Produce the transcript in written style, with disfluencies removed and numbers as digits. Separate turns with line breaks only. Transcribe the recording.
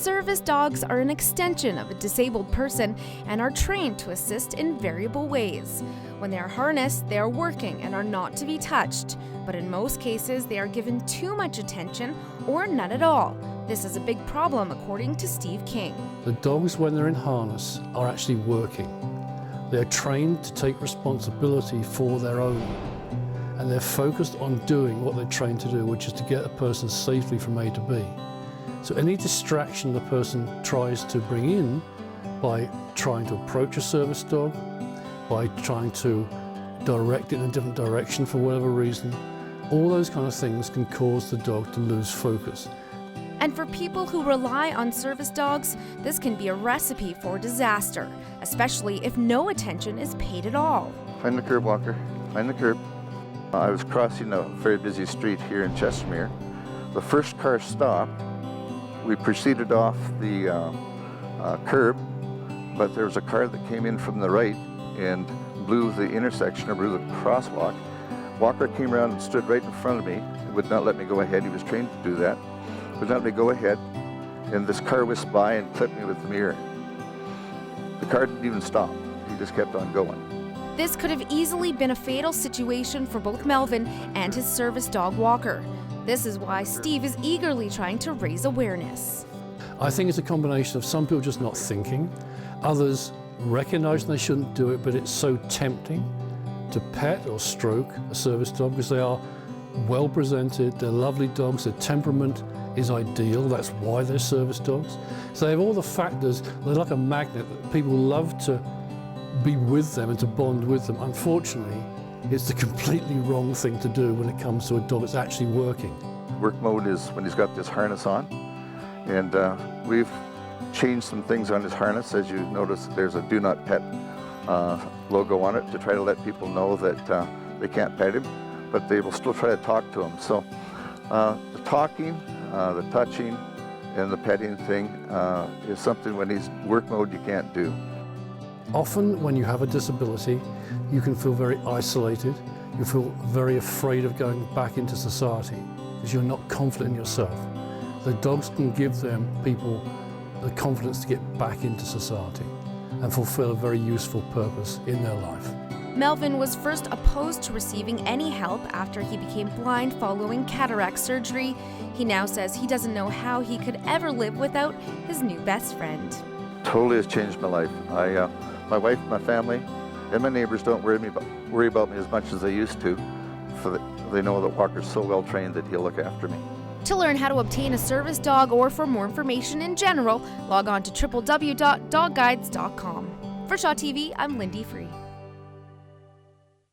Service dogs are an extension of a disabled person and are trained to assist in variable ways. When they are harnessed, they are working and are not to be touched, but in most cases they are given too much attention or none at all. This is a big problem according to Steve King.
The dogs, when they're in harness, are actually working. They're trained to take responsibility for their owner, and they're focused on doing what they're trained to do, which is to get a person safely from A to B. So any distraction the person tries to bring in by trying to approach a service dog, by trying to direct it in a different direction for whatever reason, all those kind of things can cause the dog to lose focus.
And for people who rely on service dogs, this can be a recipe for disaster, especially if no attention is paid at all.
Find the curb, Walker. Find the curb. I was crossing a very busy street here in Chestermere. The first car stopped. We proceeded off the curb, but there was a car that came in from the right and blew the intersection or blew the crosswalk. Walker came around and stood right in front of me. He would not let me go ahead. He was trained to do that. Would not let me go ahead, and this car whisked by and clipped me with the mirror. The car didn't even stop. He just kept on going.
This could have easily been a fatal situation for both Melvin and his service dog Walker. This is why Steve is eagerly trying to raise awareness.
I think it's a combination of some people just not thinking, others recognizing they shouldn't do it, but it's so tempting to pet or stroke a service dog because they are well presented, they're lovely dogs, their temperament is ideal, that's why they're service dogs. So they have all the factors, they're like a magnet that people love to be with them and to bond with them. Unfortunately, it's the completely wrong thing to do when it comes to a dog that's actually working.
Work mode is when he's got this harness on, and we've changed some things on his harness. As you notice, there's a do not pet logo on it to try to let people know that they can't pet him, but they will still try to talk to him. So the talking, the touching, and the petting thing is something when he's work mode you can't do.
Often when you have a disability, you can feel very isolated, you feel very afraid of going back into society because you're not confident in yourself. The dogs can give them people the confidence to get back into society and fulfill a very useful purpose in their life.
Melvin was first opposed to receiving any help after he became blind following cataract surgery. He now says he doesn't know how he could ever live without his new best friend.
Totally has changed my life. My wife, my family, and my neighbors don't worry about me as much as they used to. They know that Walker's so well trained that he'll look after me.
To learn how to obtain a service dog or for more information in general, log on to www.dogguides.com. For Shaw TV, I'm Lindy Free.